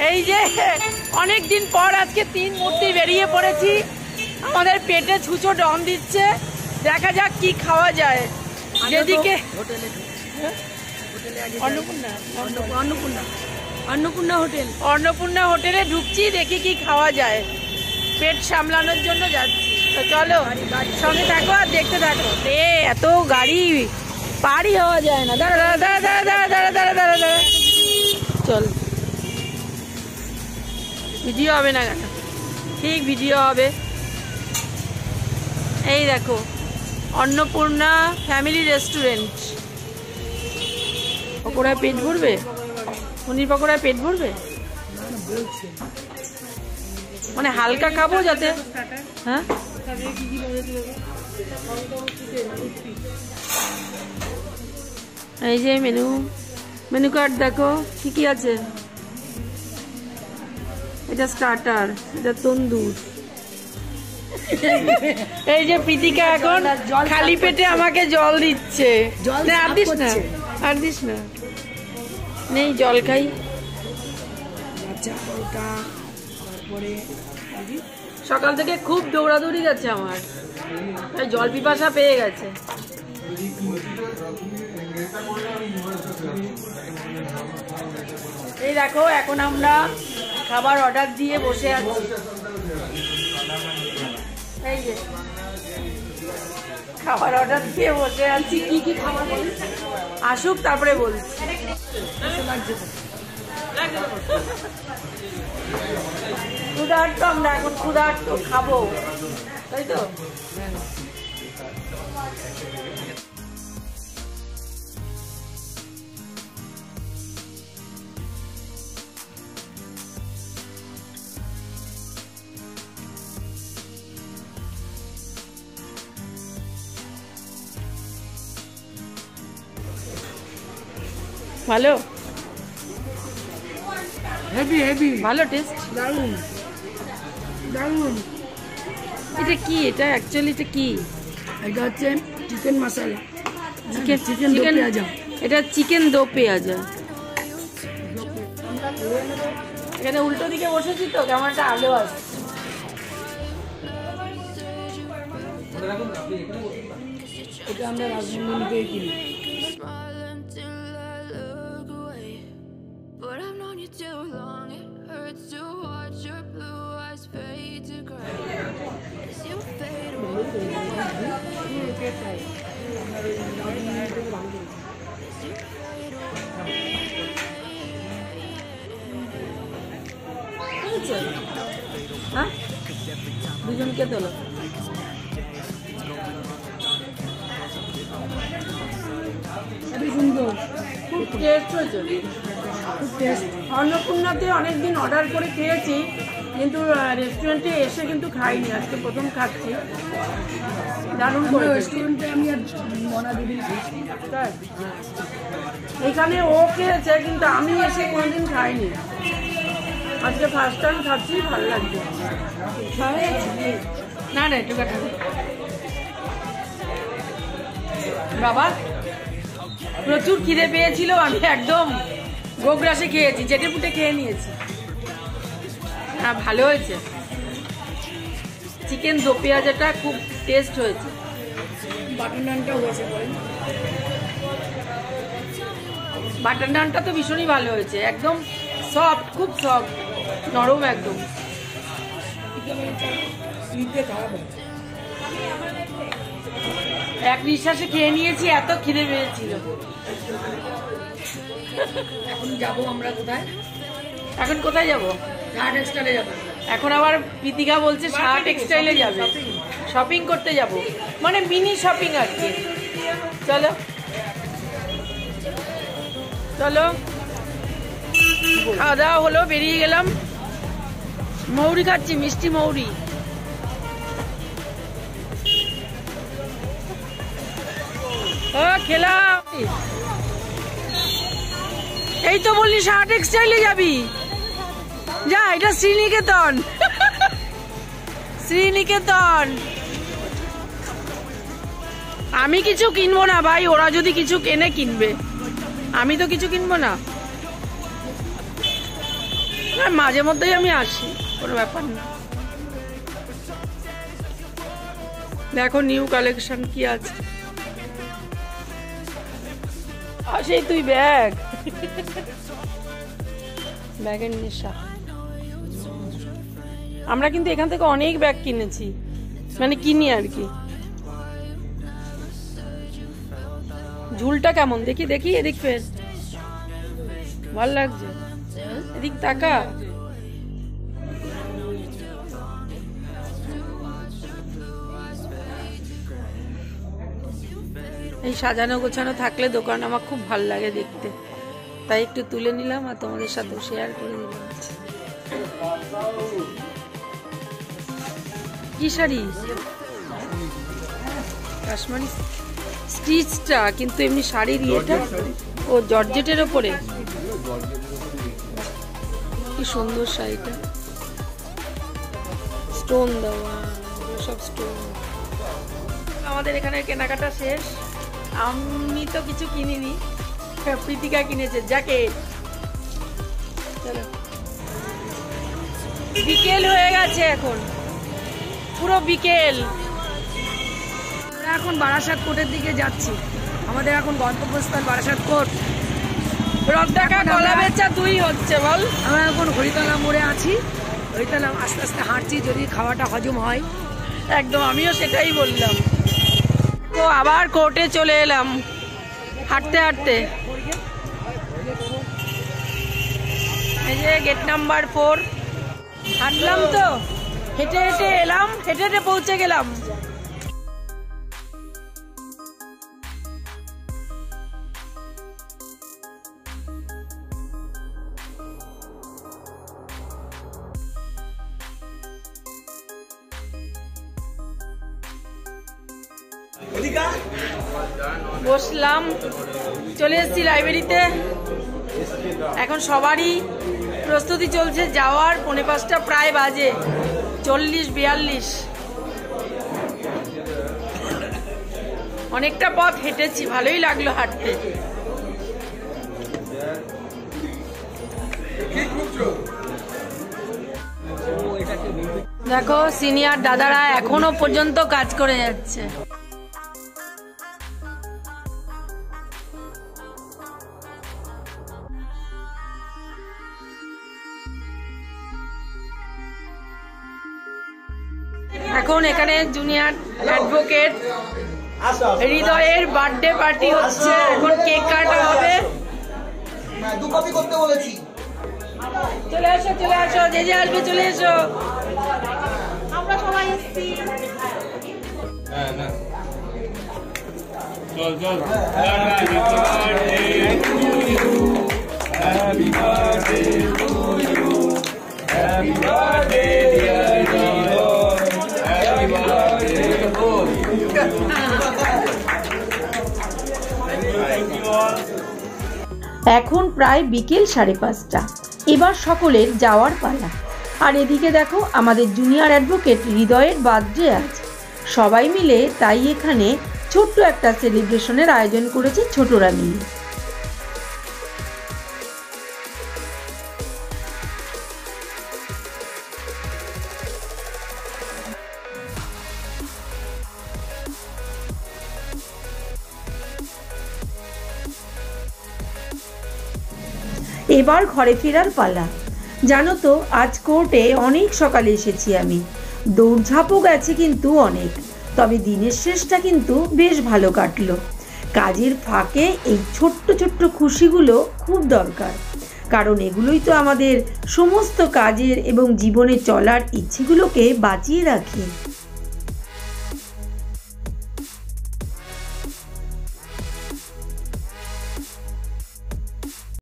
এই যে অনেক দিন পর আজকে 3 মূর্তি বেরিয়ে পড়েছি। আমাদের পেটে ছুঁচো ডন দিচ্ছে, দেখা যাক কি খাওয়া যায়। যেদিকে অন্নপূর্ণা হোটেলে ঢুকছি, দেখি কি খাওয়া যায়। পেট সামলানোর জন্য যাচ্ছি, তো চলো সঙ্গে থাকো আর দেখতে থাকো। এত গাড়ি পারই হওয়া যায় না। দাঁড়া দাঁড়া দাঁড়া দাঁড়া দাঁড়া দাঁড়া দাঁড়া দাঁড়া, চল। ভিডিও হবে না কেন? ঠিক ভিডিও হবে। এই দেখো অন্নপূর্ণা ফ্যামিলি রেস্টুরেন্ট। পকোড়ায় পেট ভরবে? পনির পকোড়ায় পেট ভরবে? মানে হালকা খাবো যাতে। হ্যাঁ, এই যে মেনু কার্ড দেখো কি কি আছে। এটা স্টার্টার, এটা তন্দুর। এই যে প্রীতিকা এখন খালি পেটে আমাকে জল দিচ্ছে। আর দিস না, আর দিস না, নেই জল খাই। সকাল থেকে খুব দৌড়াদৌড়ি গেছে আমার, জল পিপাসা পেয়ে গেছে। এই দেখো এখন আমরা খাবার অর্ডার দিয়ে বসে আছি। এই যে খাবার অর্ডার দিয়ে বসে আছি। কি কি খাবার বলি আসুক তারপরে বলছি। ক্ষুধার্ত আমরা এখন, ক্ষুধার্ত খাবো, তাই তো। ভালো, হেভি হেভি, ভালো টেস্ট, দারুন দারুন। এটা কি? এটা অ্যাকচুয়ালি এটা কি? এটা হচ্ছে চিকেন মশলা, চিকেন দো পেঁয়াজা। এটা চিকেন দো পেঁয়াজা। এখানে উল্টো দিকে বসেছি তো, কেমন একটা আলো আছে। এটা আমরা রাজমন্ডি থেকে কিনি। হ্যাঁ, দুজনকে তোলো। খুবই সুন্দর, খুব টেস্ট হয়েছে, খুব টেস্ট। অন্নপূর্ণাতে অনেকদিন অর্ডার করে খেয়েছি, কিন্তু রেস্টুরেন্টে এসে কিন্তু খাইনি, আজকে প্রথম খাচ্ছি। দারুণ করে রেস্টুরেন্টে আমি আর মনা দিদি খেয়েছি। এখানে ও খেয়েছে, কিন্তু আমি এসে কোনোদিন খাইনি, আজকে ফার্স্ট টাইম খাচ্ছি, ভালো লাগছে। না না, একটু কাটা বাবা। প্রচুর খিদে পেয়েছিল, আমি একদম গোগ্রাসে খেয়েছি, চেটে পুটে খেয়ে নিয়েছি। হ্যাঁ, ভালো হয়েছে। চিকেন দো পেঁয়াজাটা খুব টেস্ট হয়েছে। বাটার নানটাও হয়েছে, বাটার নানটা তো ভীষণই ভালো হয়েছে, একদম সফট, খুব সফট, নরম একদম। এক নিঃশ্বাসে খেয়ে নিয়েছি, এত খিদে পেয়েছিল। এখন যাবো আমরা কোথায়? এখন কোথায় যাবো? শার্ট টেক্সটাইলে যাবো। এখন আবার প্রীতিকা বলছে শার্ট টেক্সটাইলে যাবে, শপিং করতে যাব, মানে মিনি শপিং আর কি। চলো চলো, খাওয়া দাওয়া হলো, বেরিয়ে গেলাম। মৌরি খাচ্ছি, মিষ্টি মৌরি। খেলাম। এই তো বললি শার্ট টেক্সটাইলে যাবি, যা। এটা শ্রীনিকেতন, শ্রীনিকেতন। আমি কিছু কিনবো না ভাই, ওরা যদি কিছু কেনে কিনবে, আমি তো কিছু কিনবো না। হ্যাঁ, মাঝে মধ্যেই আমি আসি, কোনো ব্যাপার না। দেখো নিউ কালেকশন কি আছে। আসেই তুই ব্যাগ, ব্যাগের নেশা। আমরা কিন্তু এখান থেকে অনেক ব্যাগ কিনেছি, মানে কিনি আর কি। ঝুলটা কেমন দেখি দেখি, এদিক ফের ভাল লাগছে, এদিক তাকা। এই সাজানো গোছানো থাকলে দোকান আমার খুব ভাল লাগে দেখতে, তাই একটু তুলে নিলাম আর তোমাদের সাথে শেয়ার করে দিলাম। কি শাড়ি? কাশ্মীরি স্টিচটা, কিন্তু এমনি শাড়ির ইয়েটা ও জর্জেটের ওপরে। কি সুন্দর শাড়িটা, স্টোন দেওয়া, সব স্টোন। আমাদের এখানে কেনাকাটা শেষ। আমি তো কিছু কিনিনি, প্রীতিকা কিনেছে জ্যাকেট। চলো, বিকেল হয়ে গেছে, এখন পুরো বিকেল। আমরা এখন বারাসাত কোর্টের দিকে যাচ্ছি। আমাদের এখন গন্তব্যস্থল বারাসাত কোর্ট। রথডাকা কলা বেচা তুই হচ্ছে বল। আমরা এখন হরিতলা মোড়ে আছি, হরিতলা আস্তে আস্তে হাঁটছি, যদি খাওয়াটা হজম হয়। একদম, আমিও সেটাই বললাম। তো আবার কোর্টে চলে এলাম হাঁটতে হাঁটতে। এই যে গেট নাম্বার 4 হাঁটলাম, তো হেঁটে হেঁটে এলাম, হেঁটে হেঁটে পৌঁছে গেলাম। বসলাম, চলে এসেছি লাইব্রেরিতে। এখন সবারই প্রস্তুতি চলছে যাওয়ার, 4:45 প্রায় বাজে, 40-42। অনেকটা পথ হেঁটেছি, ভালোই লাগলো হাঁটতে। দেখো সিনিয়র দাদারা এখনো পর্যন্ত কাজ করে যাচ্ছে। এখন এখানে জুনিয়র অ্যাডভোকেট হৃদয়ের বার্থডে পার্টি হচ্ছে, এখন কেক কাটা হবে। চলে আসো, চলে আসো, যে যে আসবে চলে এসো। আমরা সবাই এসেছি। চল চল। Happy birthday to you. Happy birthday dear Lord. Happy birthday to you. Thank you all. এখন প্রায় বিকেল 5:30। এবার সকলের যাওয়ার পালা। আর এদিকে দেখো আমাদের জুনিয়র অ্যাডভোকেট হৃদয়ের বার্থডে আছে, সবাই মিলে তাই এখানে ছোট্ট একটা সেলিব্রেশনের আয়োজন করেছে ছোটরা মিলে। এবার ঘরে ফেরার পালা। জানো তো আজ কোর্টে অনেক সকালে এসেছি আমি, দৌড়ঝাঁপও গেছে কিন্তু অনেক, তবে দিনের শেষটা কিন্তু বেশ ভালো কাটলো। কাজের ফাঁকে এই ছোট্ট ছোট্ট খুশিগুলো খুব দরকার, কারণ এগুলোই তো আমাদের সমস্ত কাজের এবং জীবনে চলার ইচ্ছেগুলোকে বাঁচিয়ে রাখে।